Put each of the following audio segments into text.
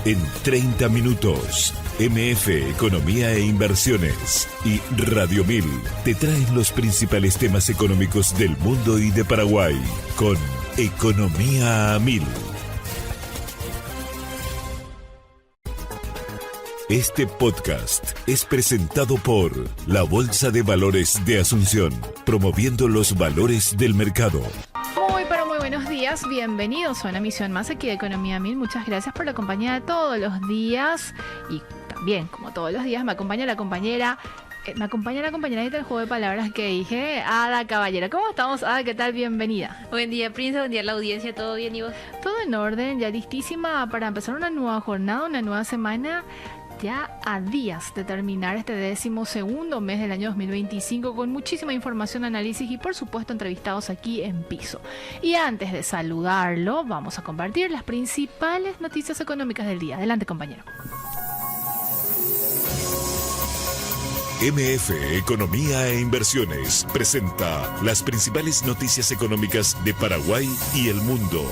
En 30 minutos, MF Economía e Inversiones y Radio 1000 te traen los principales temas económicos del mundo y de Paraguay con Economía a 1000. Este podcast es presentado por la Bolsa de Valores de Asunción, promoviendo los valores del mercado. Muy buenos días, bienvenidos a una emisión más aquí de Economía 1000. Muchas gracias por la compañía de todos los días y también, como todos los días, me acompaña la compañerita del juego de palabras que dije, Ada Caballera. ¿Cómo estamos, Ada? ¿Qué tal? Bienvenida. Buen día, Prince. Buen día a la audiencia. ¿Todo bien y vos? Todo en orden, ya listísima para empezar una nueva jornada, una nueva semana. Ya a días de terminar este 12º mes del año 2025 con muchísima información, análisis y por supuesto entrevistados aquí en piso. Y antes de saludarlo, vamos a compartir las principales noticias económicas del día. Adelante, compañero. MF Economía e Inversiones presenta las principales noticias económicas de Paraguay y el mundo.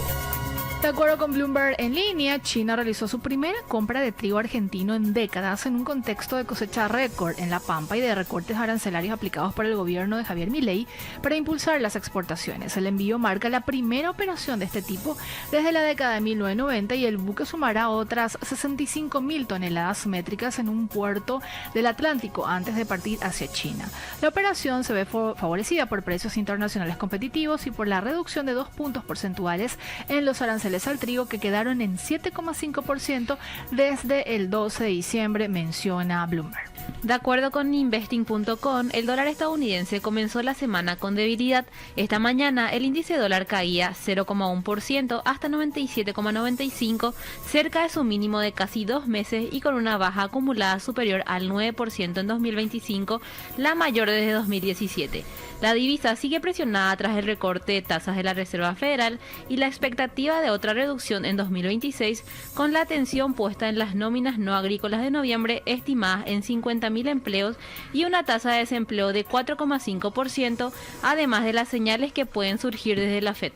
De acuerdo con Bloomberg en línea, China realizó su primera compra de trigo argentino en décadas en un contexto de cosecha récord en La Pampa y de recortes arancelarios aplicados por el gobierno de Javier Milei para impulsar las exportaciones. El envío marca la primera operación de este tipo desde la década de 1990 y el buque sumará otras 65.000 toneladas métricas en un puerto del Atlántico antes de partir hacia China. La operación se ve favorecida por precios internacionales competitivos y por la reducción de 2 puntos porcentuales en los aranceles al trigo que quedaron en 7,5% desde el 12 de diciembre, menciona Bloomberg. De acuerdo con Investing.com, el dólar estadounidense comenzó la semana con debilidad. Esta mañana el índice dólar caía 0,1% hasta 97,95, cerca de su mínimo de casi 2 meses y con una baja acumulada superior al 9% en 2025, la mayor desde 2017. La divisa sigue presionada tras el recorte de tasas de la Reserva Federal y la expectativa de otra reducción en 2026, con la atención puesta en las nóminas no agrícolas de noviembre estimadas en 50.000 empleos y una tasa de desempleo de 4,5%, además de las señales que pueden surgir desde la FED.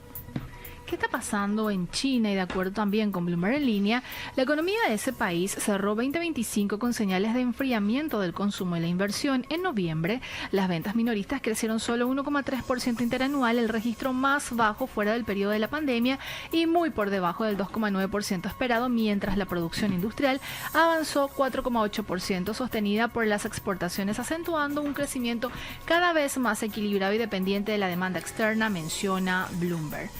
¿Qué está pasando en China? Y de acuerdo también con Bloomberg en línea, la economía de ese país cerró 2025 con señales de enfriamiento del consumo y la inversión. En noviembre, las ventas minoristas crecieron solo 1,3% interanual, el registro más bajo fuera del periodo de la pandemia y muy por debajo del 2,9% esperado, mientras la producción industrial avanzó 4,8%, sostenida por las exportaciones, acentuando un crecimiento cada vez más equilibrado y dependiente de la demanda externa, menciona Bloomberg.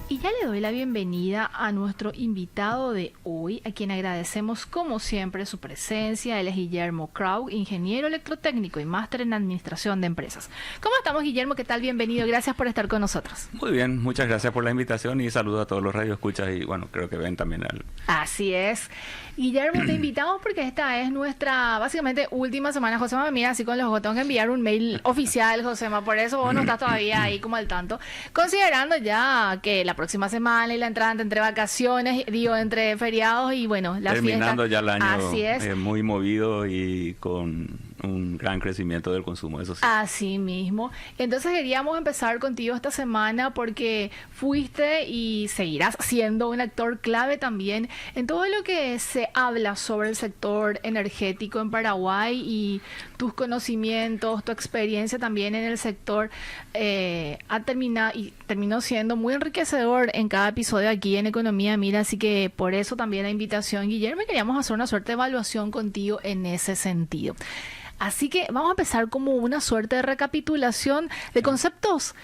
Y ya le doy la bienvenida a nuestro invitado de hoy, a quien agradecemos como siempre su presencia. Él es Guillermo Krau, ingeniero electrotécnico y máster en administración de empresas. ¿Cómo estamos, Guillermo? ¿Qué tal? Bienvenido. Gracias por estar con nosotros. Muy bien, muchas gracias por la invitación y saludo a todos los radioescuchas y bueno, creo que ven también al... Así es. Guillermo, te invitamos porque esta es nuestra, básicamente, última semana. Josema me mira así con los ojos. Tengo que enviar un mail oficial, Josema. Por eso vos no estás todavía ahí como al tanto. Considerando ya que la próxima semana y la entrada entre vacaciones, entre feriados y bueno, la fiesta. Terminando ya el año. Así es. Muy movido y con un gran crecimiento del consumo, eso sí. Así mismo. Entonces queríamos empezar contigo esta semana porque fuiste y seguirás siendo un actor clave también en todo lo que se habla sobre el sector energético en Paraguay y tus conocimientos, tu experiencia también en el sector terminó siendo muy enriquecedor en cada episodio aquí en Economía Mira, así que por eso también la invitación, Guillermo, y queríamos hacer una suerte de evaluación contigo en ese sentido. Así que vamos a empezar como una suerte de recapitulación de conceptos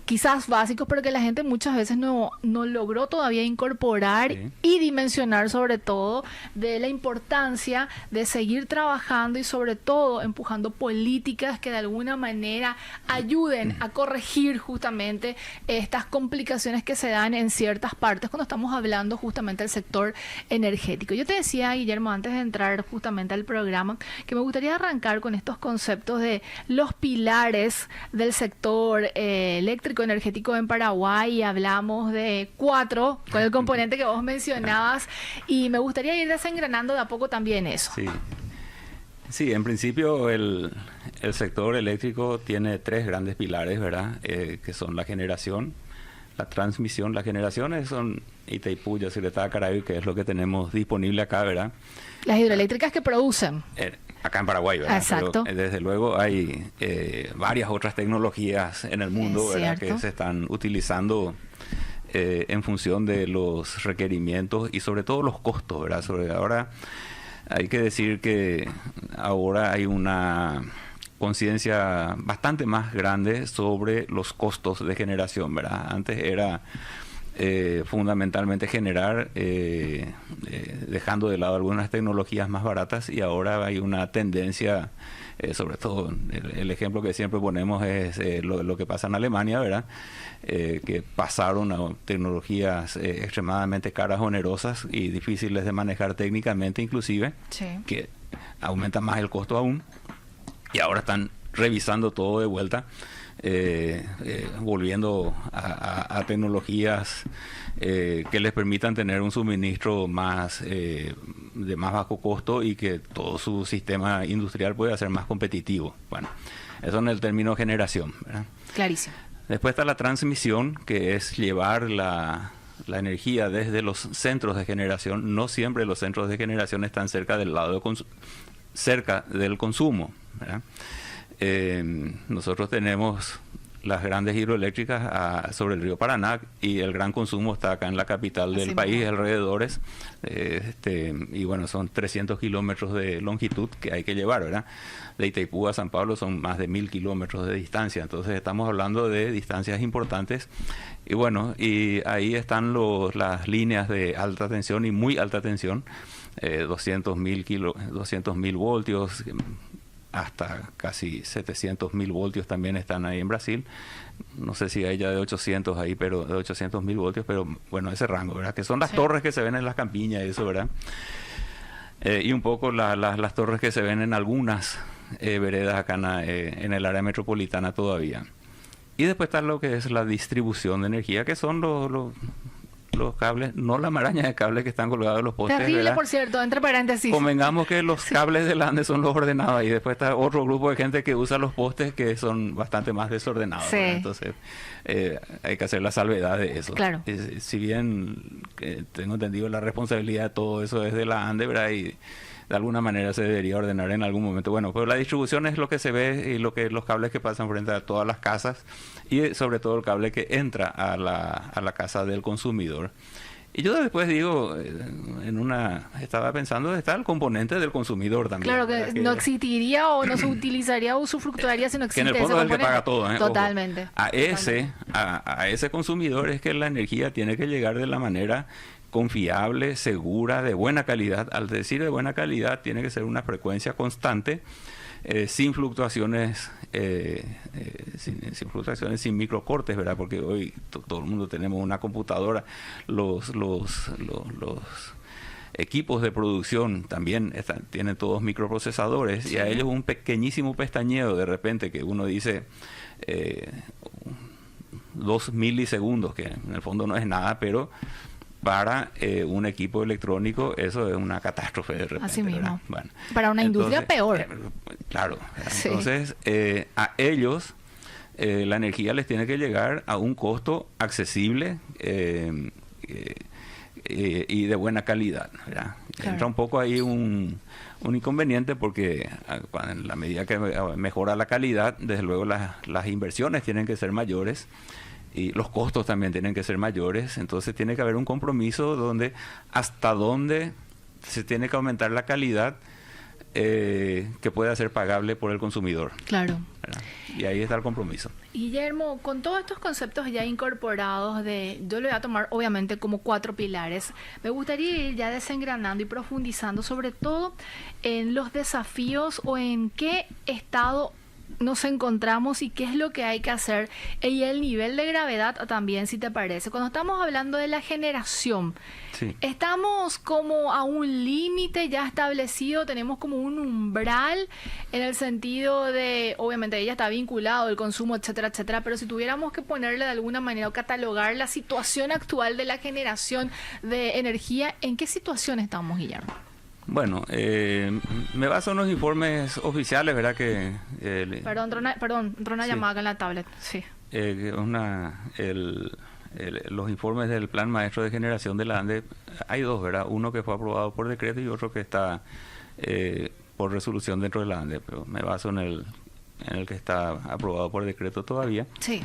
quizás básicos, pero que la gente muchas veces no logró todavía incorporar y dimensionar, sobre todo de la importancia de seguir trabajando y sobre todo empujando políticas que de alguna manera ayuden a corregir justamente estas complicaciones que se dan en ciertas partes cuando estamos hablando justamente del sector energético. Yo te decía, Guillermo, antes de entrar justamente al programa, que me gustaría arrancar con estos conceptos de los pilares del sector eléctrico energético en Paraguay y hablamos de 4 con el componente que vos mencionabas y me gustaría ir desengranando de a poco también eso. Sí, en principio el sector eléctrico tiene 3 grandes pilares, ¿verdad? Que son la generación, la transmisión, las generaciones son Itaipú, Yacyretá, Caraí, que es lo que tenemos disponible acá, ¿verdad? Las hidroeléctricas que producen. Acá en Paraguay, ¿verdad? Exacto. Pero, desde luego hay varias otras tecnologías en el mundo, ¿verdad?, que se están utilizando en función de los requerimientos y sobre todo los costos, ¿verdad? Ahora hay que decir que ahora hay una conciencia bastante más grande sobre los costos de generación, ¿verdad? Antes era fundamentalmente generar dejando de lado algunas tecnologías más baratas, y ahora hay una tendencia, sobre todo el ejemplo que siempre ponemos es lo que pasa en Alemania, ¿verdad? Que pasaron a tecnologías extremadamente caras, onerosas y difíciles de manejar técnicamente inclusive, Sí. que aumenta más el costo aún, y ahora están revisando todo de vuelta, volviendo a tecnologías que les permitan tener un suministro más de más bajo costo y que todo su sistema industrial pueda ser más competitivo. Bueno, eso en el término generación, ¿verdad? Clarísimo. Después está la transmisión, que es llevar la energía desde los centros de generación. No siempre los centros de generación están cerca del lado cerca del consumo, ¿verdad? Nosotros tenemos las grandes hidroeléctricas sobre el río Paraná, y el gran consumo está acá en la capital del país, alrededores, y bueno, son 300 kilómetros de longitud que hay que llevar, ¿verdad? De Itaipú a San Pablo son más de 1000 kilómetros de distancia, entonces estamos hablando de distancias importantes, y bueno, y ahí están las líneas de alta tensión y muy alta tensión, 200.000 voltios, hasta casi 700.000 voltios también están ahí en Brasil. No sé si hay ya de 800 ahí, pero de 800.000 voltios, pero bueno, ese rango, ¿verdad? Que son las torres que se ven en las campiñas y eso, ¿verdad? Y un poco las torres que se ven en algunas veredas acá en el área metropolitana todavía. Y después está lo que es la distribución de energía, que son los cables, no la maraña de cables que están colgados en los postes. Terrible, ¿verdad? por cierto, entre paréntesis. Convengamos que los cables del Ande son los ordenados, y después está otro grupo de gente que usa los postes que son bastante más desordenados. Sí. Entonces hay que hacer la salvedad de eso. Claro. Si bien tengo entendido, la responsabilidad de todo eso es de la Ande, ¿verdad? Y de alguna manera se debería ordenar en algún momento. Bueno, pero la distribución es lo que se ve, y los cables que pasan frente a todas las casas, y sobre todo el cable que entra a la casa del consumidor. Y yo después digo, estaba pensando, está el componente del consumidor también. Claro, que no existiría o no se utilizaría o usufructuaría si no que en existe el fondo ese es el que componente. paga todo, ¿eh? Totalmente. Ojo. A ese consumidor es que la energía tiene que llegar de la manera confiable, segura, de buena calidad. Al decir de buena calidad, tiene que ser una frecuencia constante, sin fluctuaciones, sin microcortes, ¿verdad? Porque hoy todo el mundo tenemos una computadora, los equipos de producción también tienen todos microprocesadores, sí. Y a ellos un pequeñísimo pestañeo de repente que uno dice 2 milisegundos, que en el fondo no es nada, pero para un equipo electrónico eso es una catástrofe de repente. Así mismo. Bueno, para una industria peor. Claro. Sí. Entonces, a ellos la energía les tiene que llegar a un costo accesible y de buena calidad, ¿verdad? Claro. Entra un poco ahí un inconveniente, porque en la medida que mejora la calidad, desde luego las inversiones tienen que ser mayores, y los costos también tienen que ser mayores. Entonces tiene que haber un compromiso hasta dónde se tiene que aumentar la calidad que pueda ser pagable por el consumidor. Claro. ¿Verdad? Y ahí está el compromiso. Guillermo, con todos estos conceptos ya incorporados, yo lo voy a tomar obviamente como 4 pilares, me gustaría ir ya desengranando y profundizando sobre todo en los desafíos o en qué estado nos encontramos y qué es lo que hay que hacer, y el nivel de gravedad también, si te parece. Cuando estamos hablando de la generación, sí, estamos como a un límite ya establecido, tenemos como un umbral en el sentido de, obviamente ella está vinculado el consumo, etcétera, etcétera, pero si tuviéramos que ponerle de alguna manera o catalogar la situación actual de la generación de energía, ¿en qué situación estamos, Guillermo? Bueno, me baso en los informes oficiales, ¿verdad? Perdón, entró una sí. llamada acá en la tablet, sí. El los informes del Plan Maestro de Generación de la ANDE, hay dos, ¿verdad? Uno que fue aprobado por decreto y otro que está por resolución dentro de la ANDE, pero me baso en el que está aprobado por decreto todavía. Sí.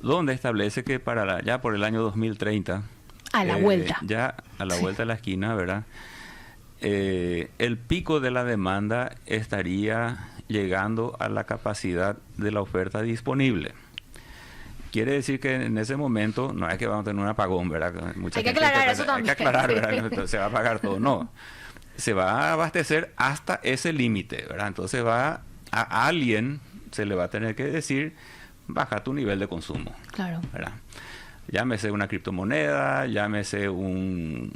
Donde establece que ya por el año 2030... A la vuelta. Ya a la vuelta de la esquina, ¿verdad? El pico de la demanda estaría llegando a la capacidad de la oferta disponible. Quiere decir que en ese momento no es que vamos a tener un apagón, ¿verdad? Hay que aclarar eso también. Hay que aclarar, ¿verdad? Entonces, se va a apagar todo. No, se va a abastecer hasta ese límite, ¿verdad? Entonces a alguien se le va a tener que decir, baja tu nivel de consumo. Claro. ¿Verdad? Llámese una criptomoneda, llámese un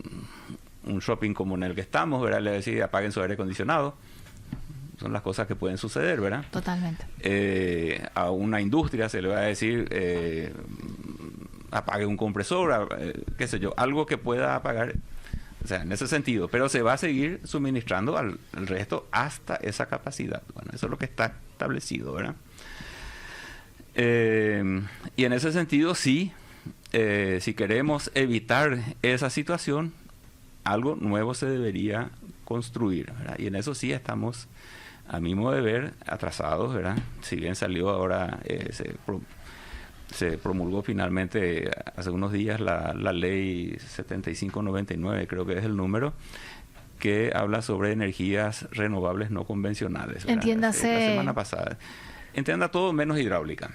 shopping como en el que estamos, ¿verdad? Le decir, apaguen su aire acondicionado. Son las cosas que pueden suceder, ¿verdad? Totalmente. A una industria se le va a decir, apague un compresor, qué sé yo, algo que pueda apagar, o sea, en ese sentido. Pero se va a seguir suministrando al resto hasta esa capacidad. Bueno, eso es lo que está establecido, ¿verdad? Y en ese sentido, sí, si queremos evitar esa situación, algo nuevo se debería construir, ¿verdad? Y en eso sí estamos, a mi modo de ver, atrasados, ¿verdad? Si bien salió ahora, se promulgó finalmente hace unos días la ley 7599, creo que es el número, que habla sobre energías renovables no convencionales, ¿verdad? Entiéndase. La semana pasada. Entienda todo menos hidráulica,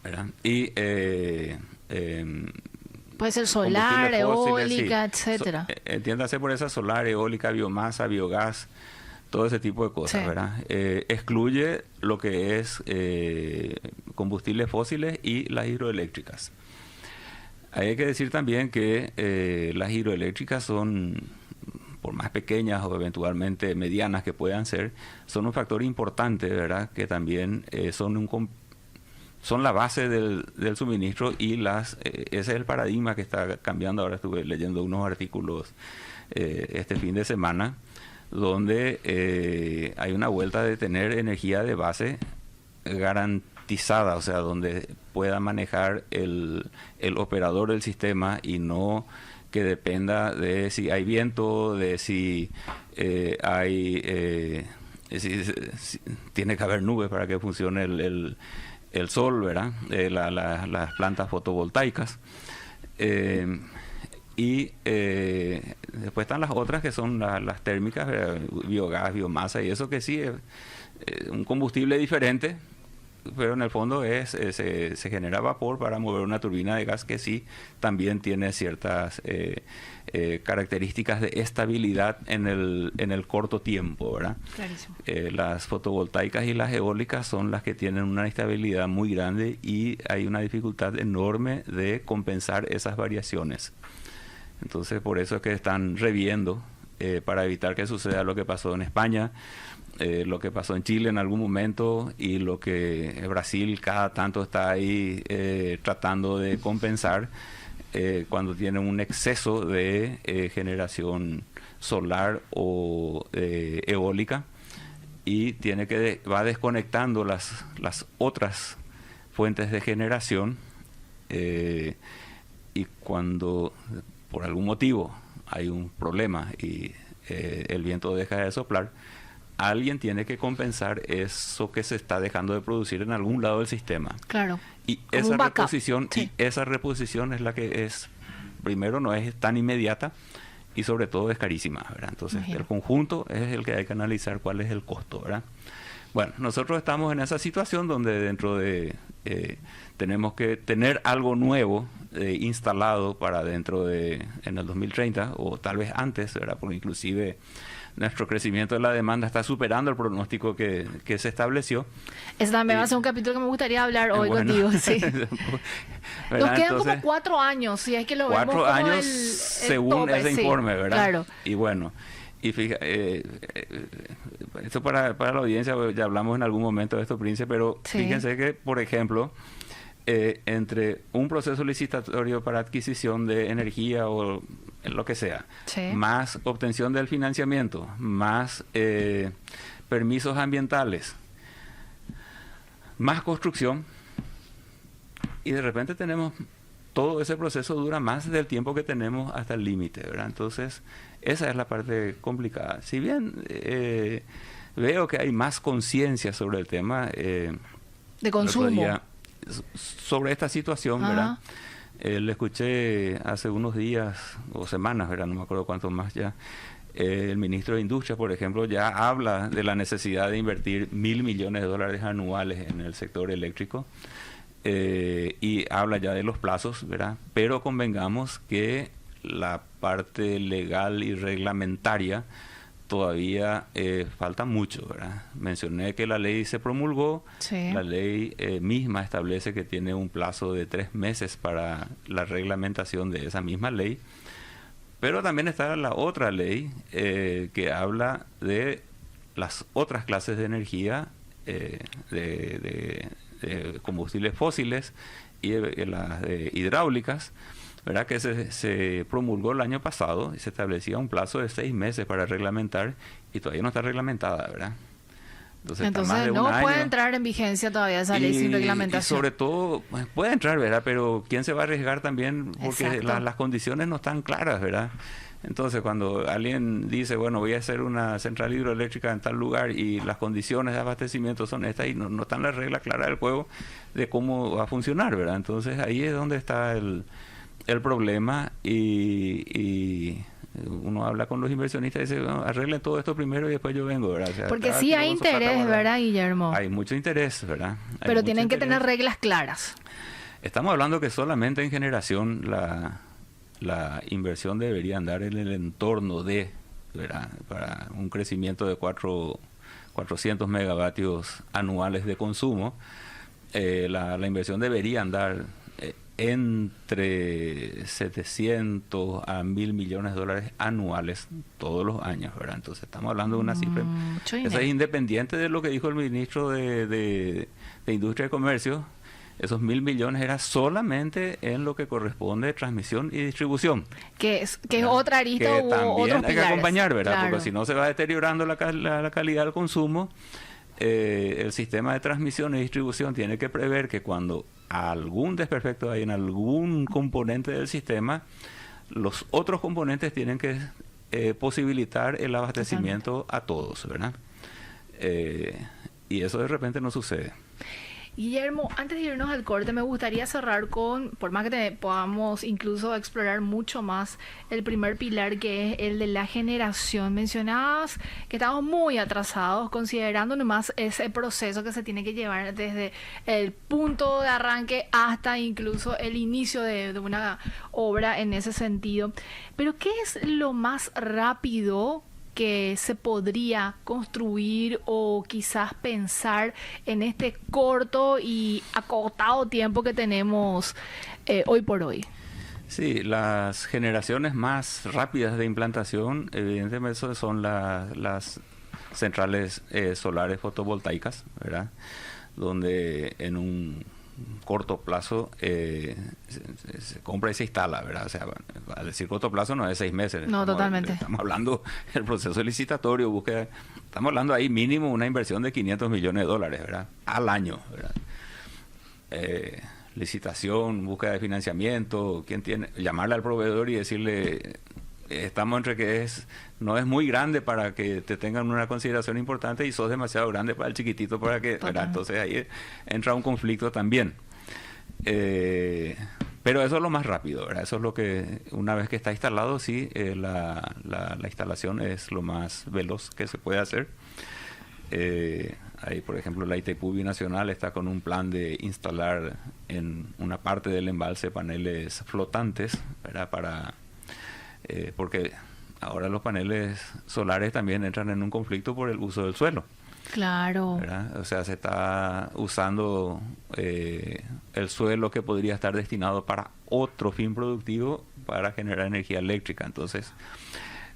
¿verdad? Y puede ser solar, eólica, etcétera. Entiéndase por esa solar, eólica, biomasa, biogás, todo ese tipo de cosas, sí, ¿verdad? Excluye lo que es combustibles fósiles y las hidroeléctricas. Hay que decir también que las hidroeléctricas son, por más pequeñas o eventualmente medianas que puedan ser, son un factor importante, ¿verdad? Que también son la base del suministro y ese es el paradigma que está cambiando. Ahora estuve leyendo unos artículos este fin de semana donde hay una vuelta de tener energía de base garantizada, o sea, donde pueda manejar el operador del sistema y no que dependa de si hay viento, de si si tiene que haber nubes para que funcione el sol, ¿verdad? Las plantas fotovoltaicas. Y después están las otras que son las térmicas, biogás, biomasa y eso, que sí es un combustible diferente, pero en el fondo se genera vapor para mover una turbina de gas que sí también tiene ciertas características de estabilidad en el corto tiempo, ¿verdad? Clarísimo. Las fotovoltaicas y las eólicas son las que tienen una estabilidad muy grande y hay una dificultad enorme de compensar esas variaciones. Entonces, por eso es que están reviendo para evitar que suceda lo que pasó en España, lo que pasó en Chile en algún momento y lo que Brasil cada tanto está ahí tratando de compensar cuando tiene un exceso de generación solar o eólica y va desconectando las otras fuentes de generación y cuando por algún motivo hay un problema y el viento deja de soplar, alguien tiene que compensar eso que se está dejando de producir en algún lado del sistema. Claro. Y esa reposición, sí, y esa reposición es la que primero no es tan inmediata y sobre todo es carísima, ¿verdad? Entonces, el conjunto es el que hay que analizar cuál es el costo, ¿verdad? Bueno, nosotros estamos en esa situación donde dentro de tenemos que tener algo nuevo instalado para en el 2030 o tal vez antes, ¿verdad? Porque inclusive nuestro crecimiento de la demanda está superando el pronóstico que se estableció. Eso también va a ser un capítulo que me gustaría hablar hoy contigo, sí. Nos quedan como 4 años, si es que lo vemos como 4 años según tope, ese informe, ¿verdad? Claro. Y bueno, y fíjate, esto para la audiencia, ya hablamos en algún momento de esto, Prince, pero sí, fíjense que, por ejemplo, entre un proceso licitatorio para adquisición de energía o lo que sea, sí, más obtención del financiamiento, más permisos ambientales, más construcción, y de repente tenemos todo ese proceso dura más del tiempo que tenemos hasta el límite, ¿verdad? Entonces, esa es la parte complicada. Si bien veo que hay más conciencia sobre el tema de consumo, sobre esta situación, ¿verdad? Le escuché hace unos días o semanas, ¿verdad? No me acuerdo cuántos más ya. El ministro de Industria, por ejemplo, ya habla de la necesidad de invertir $1.000 millones anuales en el sector eléctrico. Y habla ya de los plazos, ¿verdad? Pero convengamos que la parte legal y reglamentaria todavía falta mucho, ¿verdad? Mencioné que la ley se promulgó, sí. La ley misma establece que tiene un plazo de 3 meses para la reglamentación de esa misma ley, pero también está la otra ley que habla de las otras clases de energía, de combustibles fósiles y de las hidráulicas, ¿verdad? Que se promulgó el año pasado y se establecía un plazo de 6 meses para reglamentar y todavía no está reglamentada, ¿verdad? Entonces más de no un puede año. Entrar en vigencia todavía esa ley sin reglamentación. Y sobre todo, puede entrar, ¿verdad? Pero ¿quién se va a arriesgar también? Porque las condiciones no están claras, ¿verdad? Entonces, cuando alguien dice, bueno, voy a hacer una central hidroeléctrica en tal lugar y las condiciones de abastecimiento son estas y no están las reglas claras del juego de cómo va a funcionar, ¿verdad? Entonces, ahí es donde está el problema y uno habla con los inversionistas y dice, bueno, arreglen todo esto primero y después yo vengo, ¿verdad? O sea, porque sí hay interés, ¿verdad, Guillermo? Hay mucho interés, ¿verdad? Pero tienen que tener reglas claras. Estamos hablando que solamente en generación la inversión debería andar en el entorno de, ¿verdad? Para un crecimiento de 400 megavatios anuales de consumo, la inversión debería andar entre 700 a 1.000 millones de dólares anuales todos los años, ¿verdad? Entonces estamos hablando de una cifra. Esa es independiente de lo que dijo el ministro de Industria y Comercio. Esos 1.000 millones era solamente en lo que corresponde a transmisión y distribución. Que es otra arista que también hay que acompañar, ¿verdad? Claro. Porque si no se va deteriorando la calidad del consumo, el sistema de transmisión y distribución tiene que prever que cuando algún desperfecto hay en algún componente del sistema, los otros componentes tienen que posibilitar el abastecimiento a todos, ¿verdad? Y eso de repente no sucede. Guillermo, antes de irnos al corte, me gustaría cerrar con, por más que podamos incluso explorar mucho más el primer pilar, que es el de la generación. Mencionabas que estamos muy atrasados, considerando nomás ese proceso que se tiene que llevar desde el punto de arranque hasta incluso el inicio de una obra en ese sentido. Pero ¿qué es lo más rápido que se podría construir o quizás pensar en este corto y acotado tiempo que tenemos hoy por hoy? Sí, las generaciones más rápidas de implantación, evidentemente, son las centrales solares fotovoltaicas, ¿verdad? Donde en un corto plazo se compra y se instala, ¿verdad? O sea, al decir corto plazo no es 6 meses. No, totalmente. Estamos hablando del proceso licitatorio, búsqueda. Estamos hablando ahí mínimo una inversión de $500 millones, ¿verdad? Al año, ¿verdad? Licitación, búsqueda de financiamiento, llamarle al proveedor y decirle, estamos entre que no es muy grande para que te tengan una consideración importante y sos demasiado grande para el chiquitito para que, ¿verdad? Entonces ahí entra un conflicto también. Pero eso es lo más rápido, ¿verdad? Eso es lo que, una vez que está instalado, sí, la instalación es lo más veloz que se puede hacer. Ahí, por ejemplo, la Itaipú Binacional está con un plan de instalar en una parte del embalse paneles flotantes, ¿verdad? Porque ahora los paneles solares también entran en un conflicto por el uso del suelo. Claro. ¿Verdad? O sea, se está usando el suelo que podría estar destinado para otro fin productivo para generar energía eléctrica. Entonces,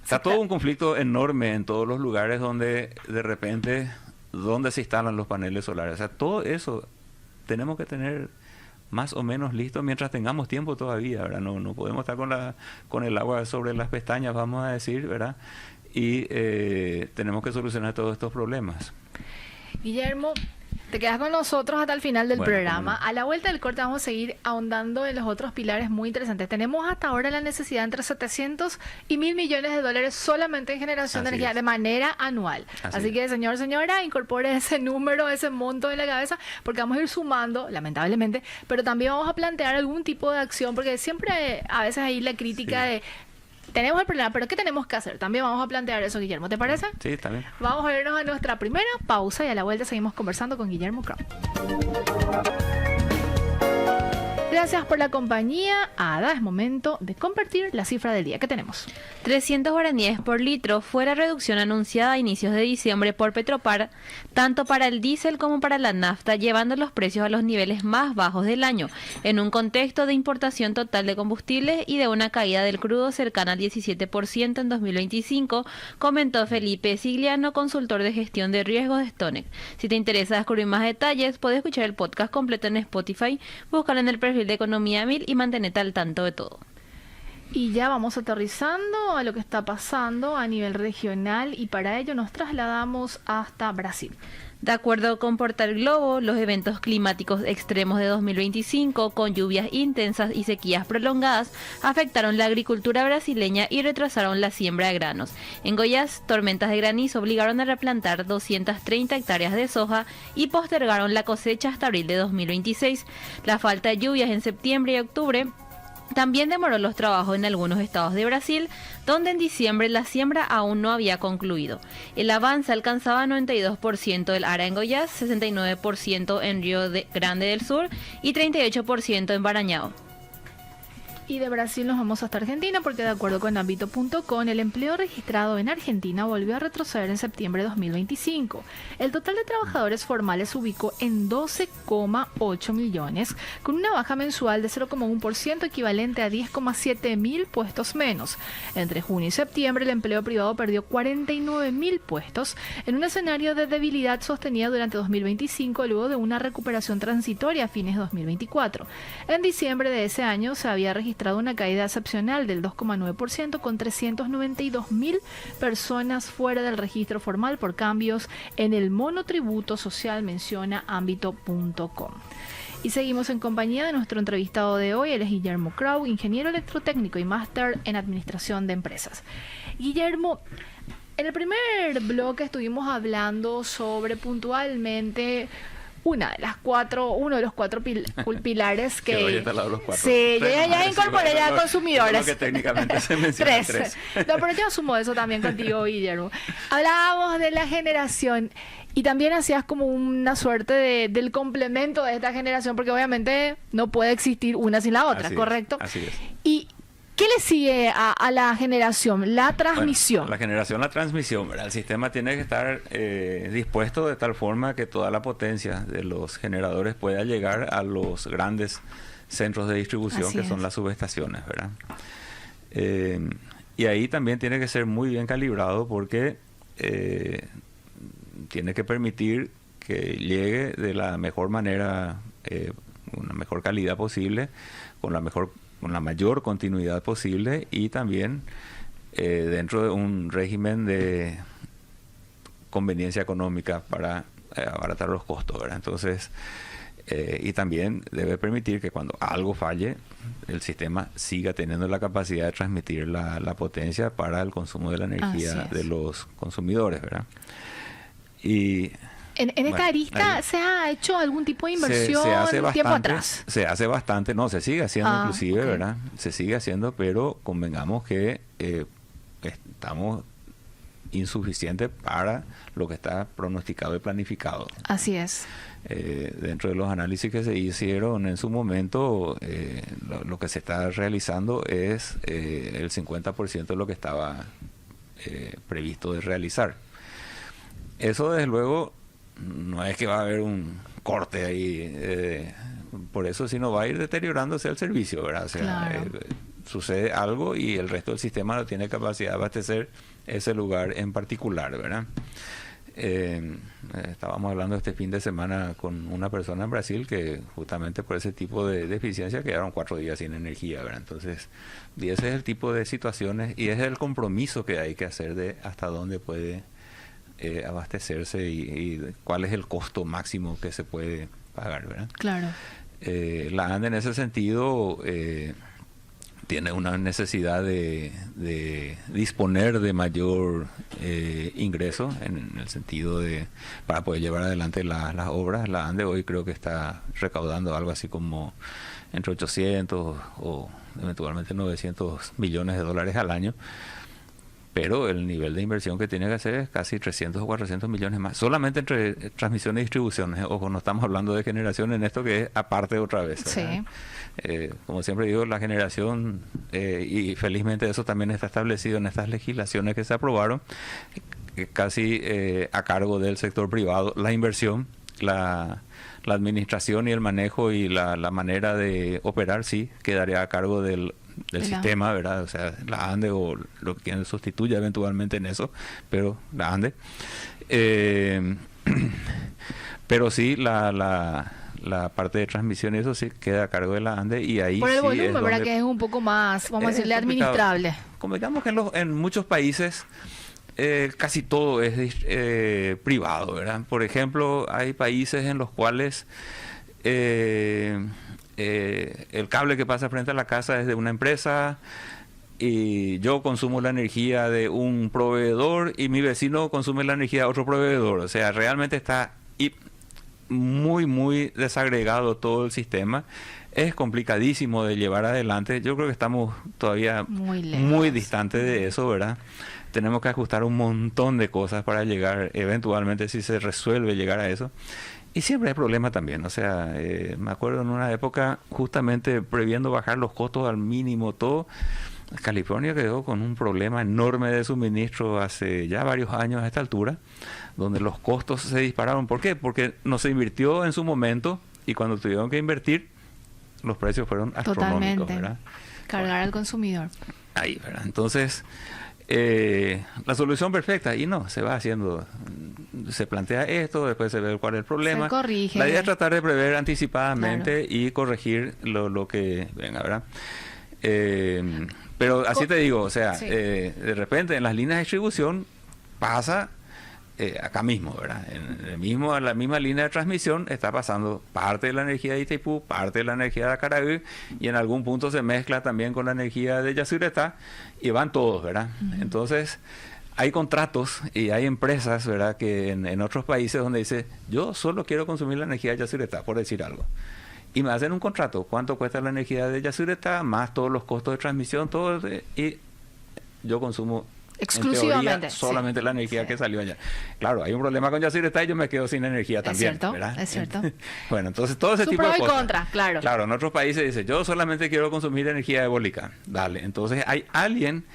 está todo un conflicto enorme en todos los lugares donde de repente, donde se instalan los paneles solares. O sea, todo eso tenemos que tener más o menos listo mientras tengamos tiempo todavía, ¿verdad? No podemos estar con el agua sobre las pestañas, vamos a decir, ¿verdad? Y tenemos que solucionar todos estos problemas. Guillermo, Te quedas con nosotros hasta el final del programa. A la vuelta del corte vamos a seguir ahondando en los otros pilares muy interesantes. Tenemos hasta ahora la necesidad entre 700 y 1.000 millones de dólares solamente en generación de energía de manera anual. Así que, señora, incorpore ese número, ese monto en la cabeza, porque vamos a ir sumando, lamentablemente, pero también vamos a plantear algún tipo de acción, porque siempre a veces hay la crítica de tenemos el problema, pero ¿qué tenemos que hacer? También vamos a plantear eso, Guillermo, ¿te parece? Sí, está bien. Vamos a irnos a nuestra primera pausa y a la vuelta seguimos conversando con Guillermo Crow. Gracias por la compañía. Ada, es momento de compartir la cifra del día que tenemos. 300 guaraníes por litro fue la reducción anunciada a inicios de diciembre por Petropar, tanto para el diésel como para la nafta, llevando los precios a los niveles más bajos del año, en un contexto de importación total de combustibles y de una caída del crudo cercana al 17% en 2025, comentó Felipe Sigliano, consultor de gestión de riesgos de Stonex. Si te interesa descubrir más detalles, puedes escuchar el podcast completo en Spotify, búscalo en el perfil de Economía 1000 y mantenerte al tanto de todo. Y ya vamos aterrizando a lo que está pasando a nivel regional y para ello nos trasladamos hasta Brasil. De acuerdo con Portal Globo, los eventos climáticos extremos de 2025, con lluvias intensas y sequías prolongadas, afectaron la agricultura brasileña y retrasaron la siembra de granos. En Goiás, tormentas de granizo obligaron a replantar 230 hectáreas de soja y postergaron la cosecha hasta abril de 2026. La falta de lluvias en septiembre y octubre también demoró los trabajos en algunos estados de Brasil, donde en diciembre la siembra aún no había concluido. El avance alcanzaba 92% del área en Goiás, 69% en Río Grande del Sur y 38% en Maranhão. Y de Brasil nos vamos hasta Argentina porque de acuerdo con Ambito.com, el empleo registrado en Argentina volvió a retroceder en septiembre de 2025. El total de trabajadores formales se ubicó en 12,8 millones, con una baja mensual de 0,1% equivalente a 10,7 mil puestos menos. Entre junio y septiembre el empleo privado perdió 49 mil puestos en un escenario de debilidad sostenida durante 2025 luego de una recuperación transitoria a fines de 2024. En diciembre de ese año se había registrado una caída excepcional del 2,9% con 392.000 personas fuera del registro formal por cambios en el monotributo social, menciona Ambito.com. Y seguimos en compañía de nuestro entrevistado de hoy, él es Guillermo Crow, ingeniero electrotécnico y máster en administración de empresas. Guillermo, en el primer bloque estuvimos hablando sobre puntualmente uno de los cuatro pilares que... hoy está al lado de los cuatro. Sí, yo ya incorporé ya consumidores. Que técnicamente se menciona tres. No, pero yo asumo eso también contigo, Guillermo. Hablábamos de la generación y también hacías como una suerte del complemento de esta generación, porque obviamente no puede existir una sin la otra, ¿correcto? Así es. Y ¿qué le sigue a la generación? La transmisión. Bueno, la transmisión, ¿verdad? El sistema tiene que estar dispuesto de tal forma que toda la potencia de los generadores pueda llegar a los grandes centros de distribución, que son las subestaciones, ¿verdad? Y ahí también tiene que ser muy bien calibrado porque tiene que permitir que llegue de la mejor manera, una mejor calidad posible, con la mayor continuidad posible y también dentro de un régimen de conveniencia económica para abaratar los costos, ¿verdad? Entonces, y también debe permitir que cuando algo falle, el sistema siga teniendo la capacidad de transmitir la potencia para el consumo de la energía de los consumidores, ¿verdad? Y En esta arista se ha hecho algún tipo de inversión se hace bastante, tiempo atrás. Se hace bastante, no, se sigue haciendo inclusive, ¿verdad? Se sigue haciendo, pero convengamos que estamos insuficientes para lo que está pronosticado y planificado. Así es. Dentro de los análisis que se hicieron en su momento, lo que se está realizando es el 50% de lo que estaba previsto de realizar. Eso, desde luego, no es que va a haber un corte ahí, por eso, sino va a ir deteriorándose el servicio, ¿verdad? O sea, sucede algo y el resto del sistema no tiene capacidad de abastecer ese lugar en particular, ¿verdad? Estábamos hablando este fin de semana con una persona en Brasil que justamente por ese tipo de deficiencia quedaron 4 días sin energía, ¿verdad? Entonces, y ese es el tipo de situaciones y ese es el compromiso que hay que hacer de hasta dónde puede abastecerse y cuál es el costo máximo que se puede pagar, ¿verdad? Claro. La ANDE en ese sentido tiene una necesidad de disponer de mayor ingreso en el sentido de para poder llevar adelante las obras. La ANDE hoy creo que está recaudando algo así como entre 800 o eventualmente 900 millones de dólares al año, pero el nivel de inversión que tiene que hacer es casi 300 o 400 millones más, solamente entre transmisión y distribución. Ojo, no estamos hablando de generación en esto, que es aparte otra vez, ¿verdad? Sí. Como siempre digo, la generación, y felizmente eso también está establecido en estas legislaciones que se aprobaron, casi a cargo del sector privado. La inversión, la administración y el manejo y la manera de operar sí quedaría a cargo del sistema, ¿verdad? O sea, la ANDE o lo que quien sustituya eventualmente en eso, pero la ANDE. Pero sí, la parte de transmisión, eso sí queda a cargo de la ANDE, y ahí por el sí volumen, ¿verdad? Que es un poco más, vamos a decirle, administrable. Como digamos que en muchos países casi todo es privado, ¿verdad? Por ejemplo, hay países en los cuales el cable que pasa frente a la casa es de una empresa y yo consumo la energía de un proveedor y mi vecino consume la energía de otro proveedor. O sea, realmente está muy, muy desagregado todo el sistema. Es complicadísimo de llevar adelante. Yo creo que estamos todavía muy distantes de eso, ¿verdad? Tenemos que ajustar un montón de cosas para llegar, eventualmente, si se resuelve llegar a eso. Y siempre hay problemas también. O sea, me acuerdo en una época, justamente previendo bajar los costos al mínimo todo, California quedó con un problema enorme de suministro hace ya varios años a esta altura, donde los costos se dispararon. ¿Por qué? Porque no se invirtió en su momento, y cuando tuvieron que invertir, los precios fueron astronómicos. Totalmente. ¿Verdad? Cargar al consumidor. Ahí, ¿verdad? Entonces, la solución perfecta, y no, se va haciendo, se plantea esto, después se ve cuál es el problema. Se corrige. La idea es tratar de prever anticipadamente, claro, y corregir lo que venga, ¿verdad? Pero así te digo, o sea, sí, de repente en las líneas de distribución pasa acá mismo, ¿verdad? En la misma línea de transmisión está pasando parte de la energía de Itaipú, parte de la energía de Acaraí, y en algún punto se mezcla también con la energía de Yacyretá, y van todos, ¿verdad? Uh-huh. Entonces, hay contratos y hay empresas, ¿verdad?, que en otros países donde dice, yo solo quiero consumir la energía de Yacyretá, por decir algo. Y me hacen un contrato, ¿cuánto cuesta la energía de Yacyretá? Más todos los costos de transmisión, todo, y yo consumo exclusivamente, en teoría, solamente la energía que salió allá. Claro, hay un problema con Yacyretá y yo me quedo sin energía también. Es cierto, ¿verdad? Es cierto. Bueno, entonces todo ese tipo de cosas. Pro y contra, claro. Claro, en otros países dice, yo solamente quiero consumir energía eólica. Dale, entonces hay alguien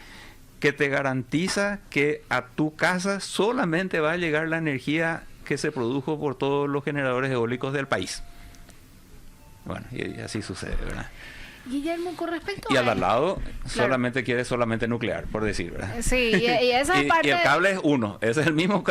que te garantiza que a tu casa solamente va a llegar la energía que se produjo por todos los generadores eólicos del país. Bueno, y así sucede, ¿verdad? Guillermo, con respecto y al lado solamente quiere solamente nuclear, por decir, ¿verdad? Sí, y esa es parte... Y el cable es uno, ese es el mismo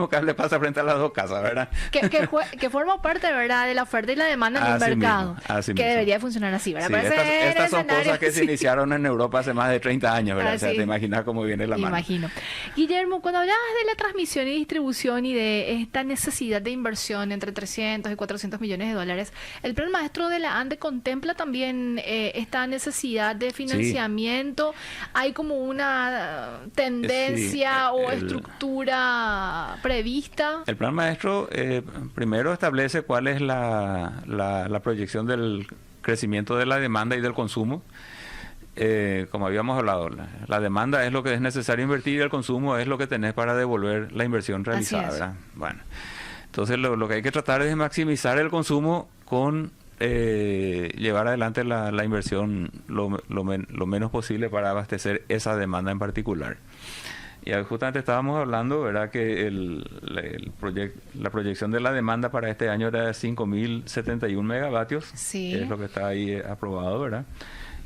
cable pasa frente a las dos casas, ¿verdad? Que forma parte, ¿verdad?, de la oferta y la demanda en el mercado, que debería funcionar así, ¿verdad? Sí, estas son cosas que se iniciaron en Europa hace más de 30 años, ¿verdad? O sea, te imaginas cómo viene la mano. Imagino. Guillermo, cuando hablabas de la transmisión y distribución y de esta necesidad de inversión entre 300 y 400 millones de dólares, ¿el plan maestro de la ANDE contempla también esta necesidad de financiamiento? Sí. ¿Hay como una tendencia o estructura prevista? El plan maestro primero establece cuál es la proyección del crecimiento de la demanda y del consumo. Como habíamos hablado, la demanda es lo que es necesario invertir y el consumo es lo que tenés para devolver la inversión realizada, ¿verdad? Bueno, entonces lo que hay que tratar es de maximizar el consumo con llevar adelante la inversión lo menos posible para abastecer esa demanda en particular. Y justamente estábamos hablando, ¿verdad?, que la proyección de la demanda para este año era de 5.071 megavatios, sí, que es lo que está ahí aprobado, ¿verdad?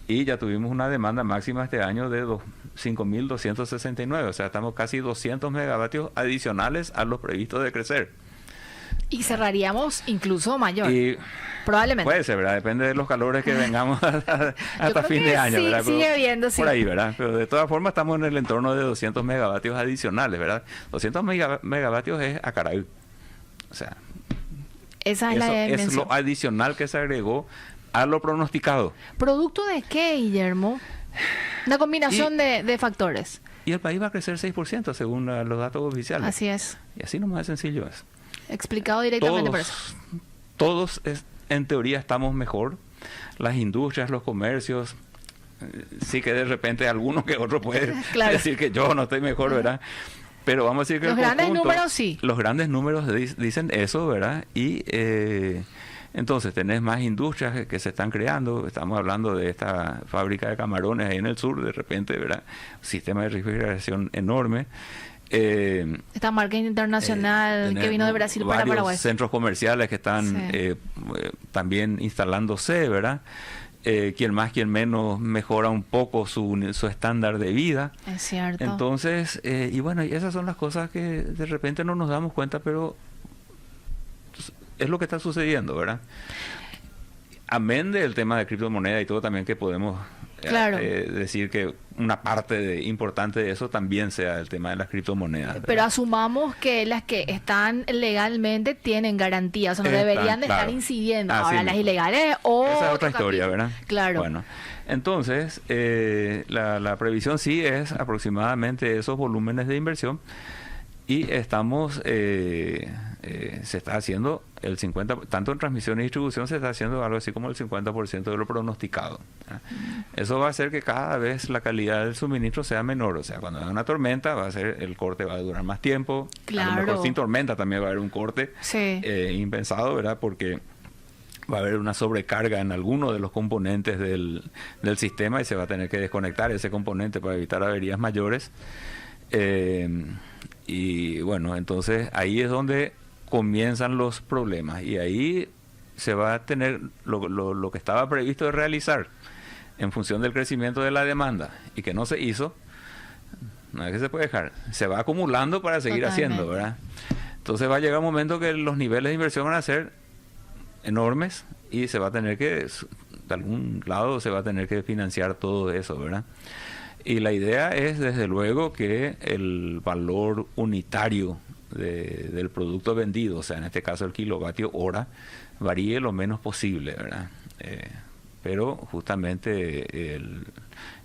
Y ya tuvimos una demanda máxima este año de 5.269, o sea, estamos casi 200 megavatios adicionales a los previstos de crecer. Y cerraríamos incluso mayor. Y probablemente. Puede ser, ¿verdad? Depende de los calores que vengamos hasta fin de año, sí, ¿verdad? Sigue habiendo, sí. Por ahí, ¿verdad? Pero de todas formas estamos en el entorno de 200 megavatios adicionales, ¿verdad? 200 megavatios es a caray. O sea, esa es la es lo adicional que se agregó a lo pronosticado. ¿Producto de qué, Guillermo? Una combinación de factores. Y el país va a crecer 6% según los datos oficiales. Así es. Y así nomás de sencillo es. Explicado directamente por eso. Todos en teoría estamos mejor. Las industrias, los comercios. Sí que de repente alguno que otro puede decir que yo no estoy mejor, ¿verdad? Pero vamos a decir que los grandes números sí. Los grandes números dicen eso, ¿verdad? Y entonces tenés más industrias que se están creando. Estamos hablando de esta fábrica de camarones ahí en el sur, de repente, ¿verdad? Sistema de refrigeración enorme. Esta marca internacional que vino de Brasil para Paraguay. Centros comerciales que están también instalándose, ¿verdad? Quien más, quien menos mejora un poco su estándar de vida. Es cierto. Entonces, y bueno, y esas son las cosas que de repente no nos damos cuenta, pero es lo que está sucediendo, ¿verdad? Amén del tema de criptomoneda y todo también que podemos decir que una parte importante de eso también sea el tema de las criptomonedas. ¿Verdad? Pero asumamos que las que están legalmente tienen garantía, o sea, no deberían de estar incidiendo. Ahora, las ilegales esa es otra historia, ¿verdad? Claro. Bueno, entonces, la previsión sí es aproximadamente esos volúmenes de inversión y estamos, se está haciendo el 50%, tanto en transmisión y distribución se está haciendo algo así como el 50% de lo pronosticado. Eso va a hacer que cada vez la calidad del suministro sea menor. O sea, cuando hay una tormenta, el corte va a durar más tiempo. Claro. A lo mejor sin tormenta también va a haber un corte impensado, ¿verdad? Porque va a haber una sobrecarga en alguno de los componentes del sistema y se va a tener que desconectar ese componente para evitar averías mayores. Y bueno, entonces ahí es donde comienzan los problemas y ahí se va a tener lo que estaba previsto de realizar en función del crecimiento de la demanda y que no se hizo, no es que se puede dejar, se va acumulando para seguir haciendo, ¿verdad? Entonces va a llegar un momento que los niveles de inversión van a ser enormes y se va a tener que, de algún lado se va a tener que financiar todo eso, ¿verdad? Y la idea es, desde luego, que el valor unitario del producto vendido, o sea, en este caso el kilovatio hora, varíe lo menos posible, ¿verdad? Pero justamente en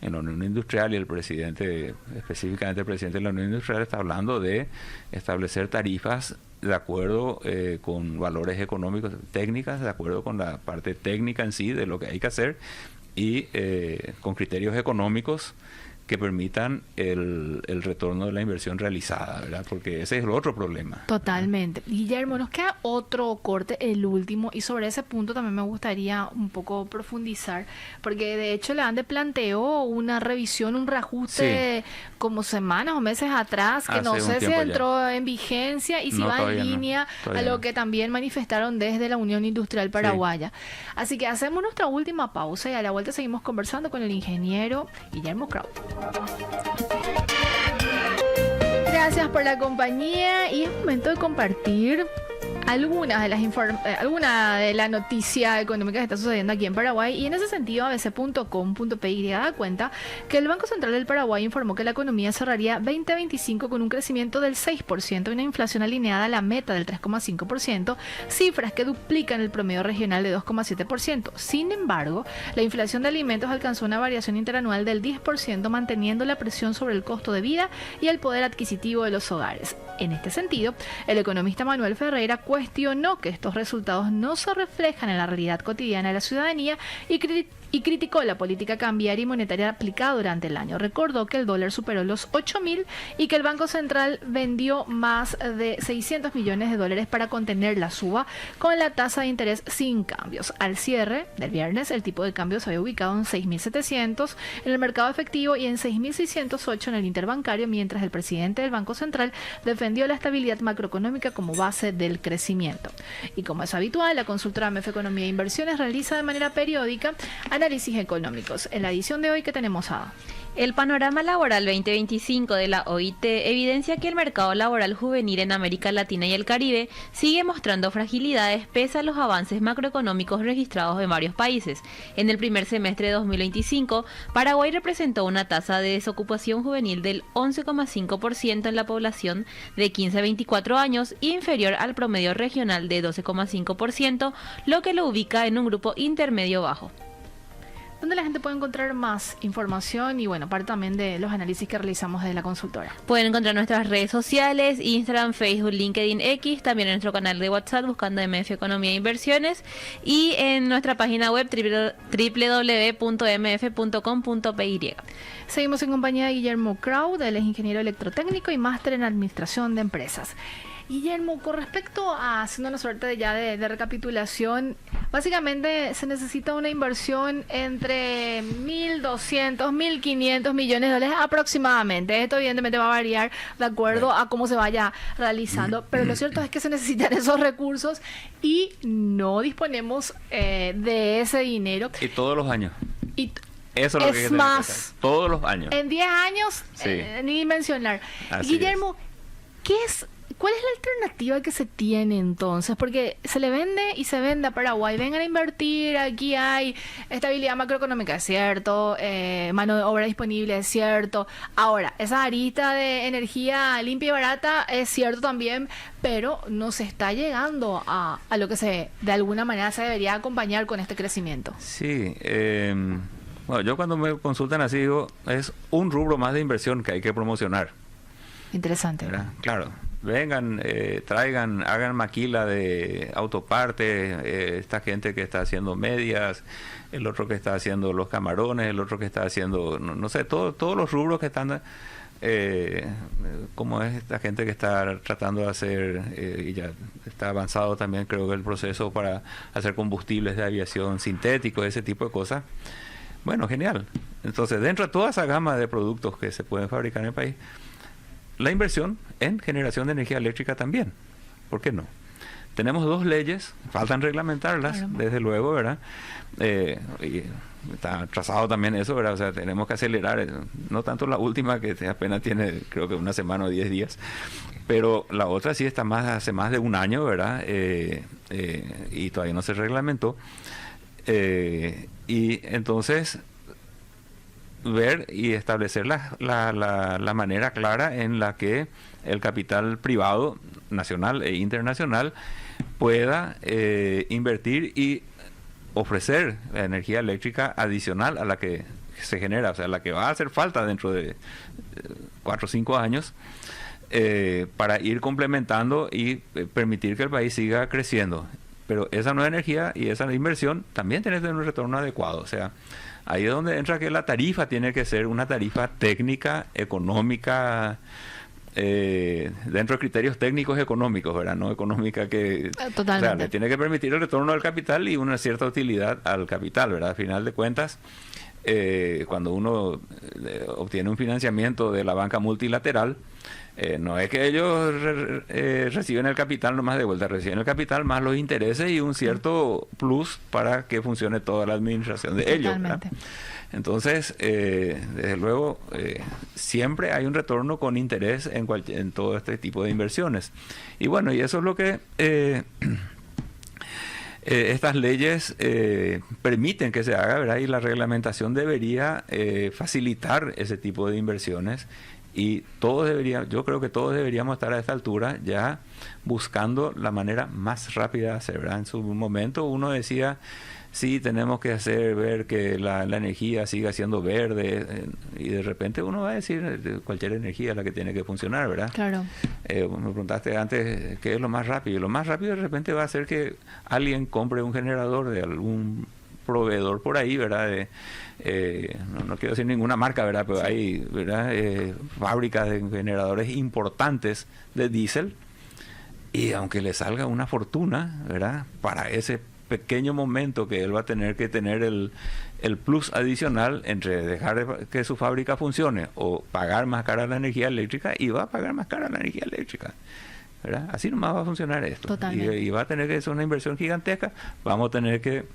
la Unión Industrial y el presidente, específicamente el presidente de la Unión Industrial, está hablando de establecer tarifas de acuerdo con valores económicos, técnicas, de acuerdo con la parte técnica en sí de lo que hay que hacer y con criterios económicos que permitan el retorno de la inversión realizada, ¿verdad? Porque ese es el otro problema. Totalmente. Guillermo, nos queda otro corte, el último, y sobre ese punto también me gustaría un poco profundizar, porque de hecho la ANDE planteó una revisión, un reajuste como semanas o meses atrás, que no sé si entró en vigencia y si va en línea a lo que también manifestaron desde la Unión Industrial Paraguaya. Así que hacemos nuestra última pausa y a la vuelta seguimos conversando con el ingeniero Guillermo Kraut. Gracias por la compañía y es momento de compartir alguna de la noticia económica que está sucediendo aquí en Paraguay, y en ese sentido abc.com.py da cuenta que el Banco Central del Paraguay informó que la economía cerraría 2025 con un crecimiento del 6% y una inflación alineada a la meta del 3,5%, cifras que duplican el promedio regional de 2,7%. Sin embargo, la inflación de alimentos alcanzó una variación interanual del 10%, manteniendo la presión sobre el costo de vida y el poder adquisitivo de los hogares. En este sentido, el economista Manuel Ferreira cuestionó que estos resultados no se reflejan en la realidad cotidiana de la ciudadanía y criticó la política cambiaria y monetaria aplicada durante el año. Recordó que el dólar superó los 8.000 y que el Banco Central vendió más de 600 millones de dólares para contener la suba, con la tasa de interés sin cambios. Al cierre del viernes, el tipo de cambio se había ubicado en 6.700 en el mercado efectivo y en 6.608 en el interbancario, mientras el presidente del Banco Central defendió la estabilidad macroeconómica como base del crecimiento. Y como es habitual, la consultora AMEF Economía e Inversiones realiza de manera periódica análisis análisis económicos. En la edición de hoy, ¿qué tenemos, Ada? El panorama laboral 2025 de la OIT evidencia que el mercado laboral juvenil en América Latina y el Caribe sigue mostrando fragilidades pese a los avances macroeconómicos registrados en varios países. En el primer semestre de 2025, Paraguay representó una tasa de desocupación juvenil del 11,5% en la población de 15 a 24 años, inferior al promedio regional de 12,5%, lo que lo ubica en un grupo intermedio bajo. ¿Dónde la gente puede encontrar más información y, bueno, parte también de los análisis que realizamos desde la consultora? Pueden encontrar nuestras redes sociales, Instagram, Facebook, LinkedIn, X, también en nuestro canal de WhatsApp buscando MF Economía e Inversiones y en nuestra página web www.mf.com.py. Seguimos en compañía de Guillermo Kraut, él es ingeniero electrotécnico y máster en administración de empresas. Guillermo, con respecto a, haciendo una suerte de recapitulación, básicamente se necesita una inversión entre 1.200, 1.500 millones de dólares aproximadamente. Esto evidentemente va a variar de acuerdo a cómo se vaya realizando, pero lo cierto es que se necesitan esos recursos y no disponemos de ese dinero. Y todos los años. Y eso es lo que más, todos los años. En 10 años, sí. Ni mencionar. Así Guillermo, ¿cuál es la alternativa que se tiene entonces? Porque se le vende y se vende a Paraguay. Vengan a invertir, aquí hay estabilidad macroeconómica, es cierto, mano de obra disponible, es cierto. Ahora, esa arista de energía limpia y barata es cierto también, pero no se está llegando a lo que de alguna manera se debería acompañar con este crecimiento. Sí, bueno, yo cuando me consultan así digo, es un rubro más de inversión que hay que promocionar. Interesante. ¿Verdad? Claro. Vengan, traigan, hagan maquila de autopartes, esta gente que está haciendo medias, el otro que está haciendo los camarones, el otro que está haciendo, no sé, todos los rubros que están, como es esta gente que está tratando de hacer, y ya está avanzado también creo que el proceso para hacer combustibles de aviación sintéticos, ese tipo de cosas. Bueno, genial. Entonces, dentro de toda esa gama de productos que se pueden fabricar en el país, la inversión en generación de energía eléctrica también. ¿Por qué no? Tenemos 2 leyes, faltan reglamentarlas, claro, desde luego, ¿verdad? Y está trazado también eso, ¿verdad? O sea, tenemos que acelerar, no tanto la última, que apenas tiene, creo que una semana o 10 días, pero la otra sí está hace más de un año, ¿verdad? Y todavía no se reglamentó. Y entonces ver y establecer la manera clara en la que el capital privado nacional e internacional pueda invertir y ofrecer la energía eléctrica adicional a la que se genera, o sea, la que va a hacer falta dentro de 4 o 5 años, para ir complementando y permitir que el país siga creciendo. Pero esa nueva energía y esa inversión también tiene que tener un retorno adecuado, o sea, ahí es donde entra que la tarifa tiene que ser una tarifa técnica, económica, dentro de criterios técnicos económicos, ¿verdad? No económica que... Totalmente. O sea, le tiene que permitir el retorno del capital y una cierta utilidad al capital, ¿verdad? Al final de cuentas, cuando uno obtiene un financiamiento de la banca multilateral, no es que ellos reciben el capital nomás de vuelta, reciben el capital más los intereses y un cierto plus para que funcione toda la administración de ellos, ¿verdad? Entonces, desde luego, siempre hay un retorno con interés en todo este tipo de inversiones. Y bueno, y eso es lo que estas leyes permiten que se haga, ¿verdad? Y la reglamentación debería facilitar ese tipo de inversiones. Y yo creo que todos deberíamos estar a esta altura ya buscando la manera más rápida de hacer, ¿verdad? En su momento uno decía, sí, tenemos que ver que la energía siga siendo verde, y de repente uno va a decir cualquier energía es la que tiene que funcionar, ¿verdad? Claro. Me preguntaste antes qué es lo más rápido. Lo más rápido de repente va a ser que alguien compre un generador de algún proveedor por ahí, ¿verdad? No quiero decir ninguna marca, ¿verdad? Pero hay, ¿verdad? Fábricas de generadores importantes de diésel, y aunque le salga una fortuna, ¿verdad? Para ese pequeño momento que él va a tener que tener el plus adicional entre dejar que su fábrica funcione o pagar más cara la energía eléctrica, y va a pagar más cara la energía eléctrica. ¿verdad? Así nomás va a funcionar esto. Totalmente. Y va a tener que ser una inversión gigantesca. Vamos a tener que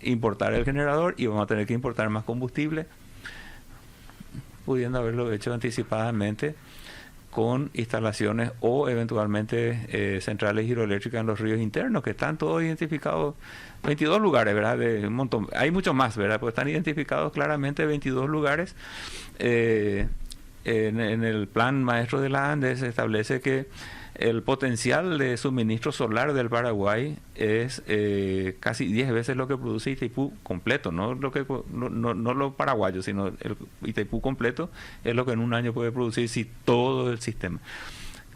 importar el generador y vamos a tener que importar más combustible, pudiendo haberlo hecho anticipadamente con instalaciones o eventualmente centrales hidroeléctricas en los ríos internos, que están todos identificados, 22 lugares, ¿verdad? De un montón. Hay muchos más, ¿verdad? Pues están identificados claramente 22 lugares. En el plan maestro de la ANDES se establece que el potencial de suministro solar del Paraguay es casi 10 veces lo que produce Itaipú completo, no lo paraguayo, sino el Itaipú completo es lo que en un año puede producir si todo el sistema.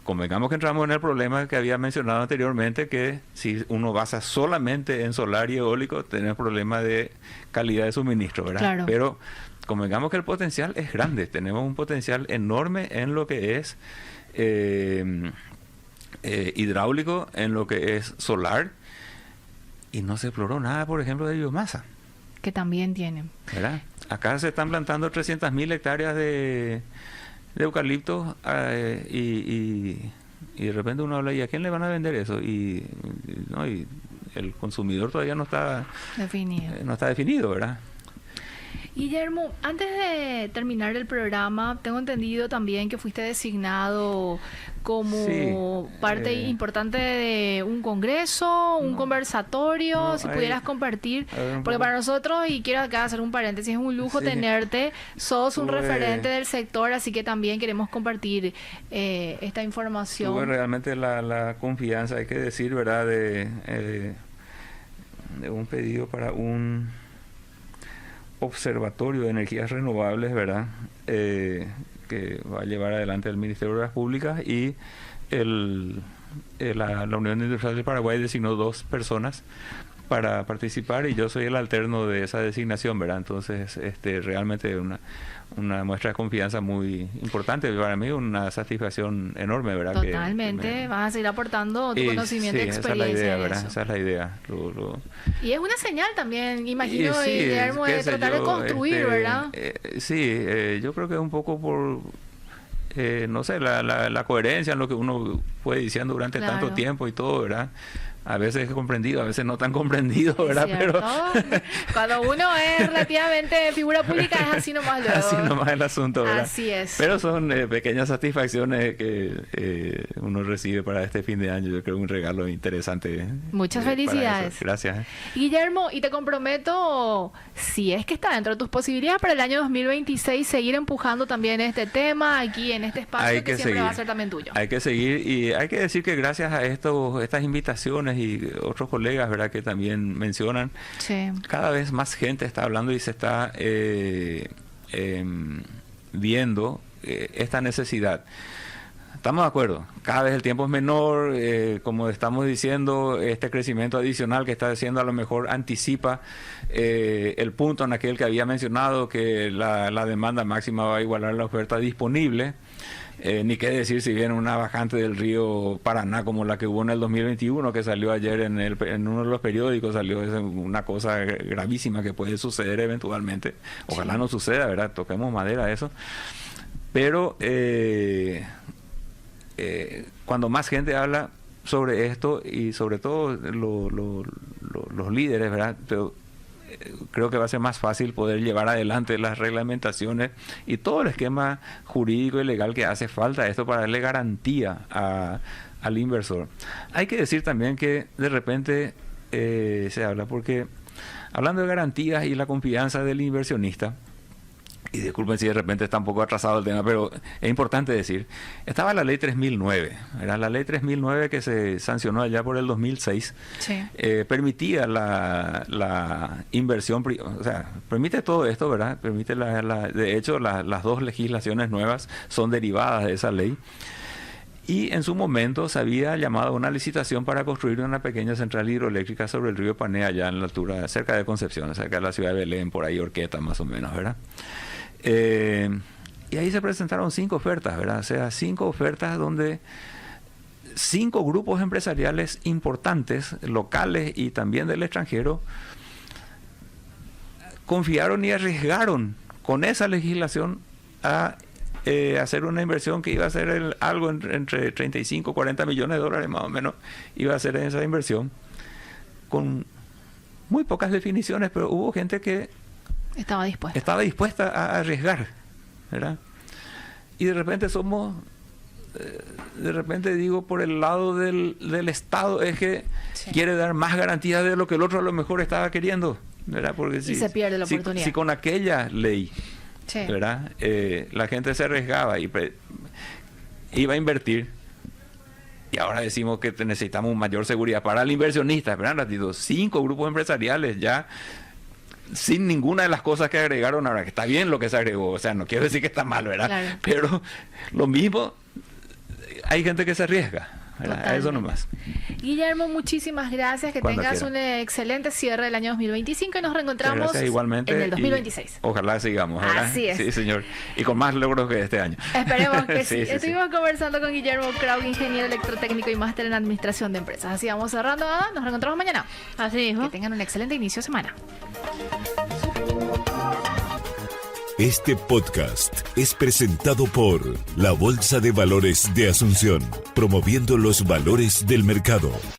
Convengamos que entramos en el problema que había mencionado anteriormente, que si uno basa solamente en solar y eólico, tenemos problemas de calidad de suministro, ¿verdad? Claro. Pero convengamos que el potencial es grande, tenemos un potencial enorme en lo que es hidráulico, en lo que es solar, y no se exploró nada, por ejemplo, de biomasa. Que también tienen. ¿Verdad? Acá se están plantando 300.000 hectáreas de eucaliptos y de repente uno habla, ¿y a quién le van a vender eso? Y el consumidor todavía no está definido, ¿verdad? Guillermo, antes de terminar el programa, tengo entendido también que fuiste designado como parte importante de un congreso, un conversatorio, si pudieras compartir, porque para nosotros, y quiero acá hacer un paréntesis, es un lujo tenerte, sos un referente del sector, así que también queremos compartir esta información. Tuve realmente la confianza, hay que decir, ¿verdad?, de un pedido para un observatorio de energías renovables, ¿verdad?, que va a llevar adelante el Ministerio de Obras Públicas, y la Unión Industrial del Paraguay designó 2 personas para participar, y yo soy el alterno de esa designación, ¿verdad? Entonces, realmente una muestra de confianza muy importante para mí, una satisfacción enorme, ¿verdad? Totalmente, vas a seguir aportando tu conocimiento y experiencia. Esa es la idea, ¿verdad? Esa es la idea. Y es una señal también, imagino, Guillermo, de tratar de construir, ¿verdad? Yo creo que es un poco por, no sé, la coherencia en lo que uno fue diciendo durante tanto tiempo y todo, ¿verdad? A veces comprendido, a veces no tan comprendido, ¿verdad? Pero cuando uno es relativamente figura pública es así nomás luego. Así nomás el asunto, ¿verdad? Así es. Pero son pequeñas satisfacciones que uno recibe para este fin de año. Yo creo un regalo interesante. Muchas felicidades. Gracias. Guillermo, y te comprometo, si es que está dentro de tus posibilidades para el año 2026, seguir empujando también este tema aquí en este espacio que siempre va a ser también tuyo. Hay que seguir, y hay que decir que gracias a estas invitaciones y otros colegas, ¿verdad?, que también mencionan, cada vez más gente está hablando y se está viendo esta necesidad. Estamos de acuerdo, cada vez el tiempo es menor, como estamos diciendo, este crecimiento adicional que está haciendo a lo mejor anticipa el punto en aquel que había mencionado, que la demanda máxima va a igualar la oferta disponible. Ni qué decir si viene una bajante del río Paraná como la que hubo en el 2021, que salió ayer en uno de los periódicos, salió una cosa gravísima que puede suceder eventualmente. Ojalá no suceda, ¿verdad? Toquemos madera eso. Pero cuando más gente habla sobre esto, y sobre todo los líderes, ¿verdad?, pero creo que va a ser más fácil poder llevar adelante las reglamentaciones y todo el esquema jurídico y legal que hace falta esto para darle garantía al inversor. Hay que decir también que de repente se habla, porque hablando de garantías y la confianza del inversionista, y disculpen si de repente está un poco atrasado el tema, pero es importante decir, estaba la ley 3009, era la ley 3009 que se sancionó allá por el 2006, permitía la inversión, o sea, permite todo esto, ¿verdad? Permite de hecho las 2 legislaciones nuevas son derivadas de esa ley. Y en su momento se había llamado a una licitación para construir una pequeña central hidroeléctrica sobre el río Pané, allá en la altura, cerca de Concepción, cerca de la ciudad de Belén, por ahí Orqueta más o menos, ¿verdad? Y ahí se presentaron 5 ofertas, ¿verdad? O sea, 5 ofertas donde 5 grupos empresariales importantes, locales y también del extranjero, confiaron y arriesgaron con esa legislación a hacer una inversión que iba a ser algo entre 35 y 40 millones de dólares más o menos, iba a hacer esa inversión con muy pocas definiciones, pero hubo gente que estaba dispuesta a arriesgar, ¿verdad? Y de repente digo, por el lado del Estado, es que quiere dar más garantías de lo que el otro a lo mejor estaba queriendo, ¿verdad? Porque se pierde la oportunidad. Si con aquella ley, ¿verdad? La gente se arriesgaba y iba a invertir, y ahora decimos que necesitamos mayor seguridad para el inversionista, ¿verdad? 5 grupos empresariales ya, sin ninguna de las cosas que agregaron ahora, que está bien lo que se agregó, o sea, no quiero decir que está mal, ¿verdad? Claro. Pero lo mismo, hay gente que se arriesga, ¿verdad? A eso nomás. Guillermo, muchísimas gracias, que tengas un excelente cierre del año 2025 y nos reencontramos igualmente, en el 2026. Ojalá sigamos, ¿verdad? Así es. Sí, señor. Y con más logros que este año. Esperemos que sí. Estuvimos conversando con Guillermo Kraug, ingeniero electrotécnico y máster en administración de empresas. Así vamos cerrando. Nos reencontramos mañana. Así mismo. Que tengan un excelente inicio de semana. Este podcast es presentado por la Bolsa de Valores de Asunción, promoviendo los valores del mercado.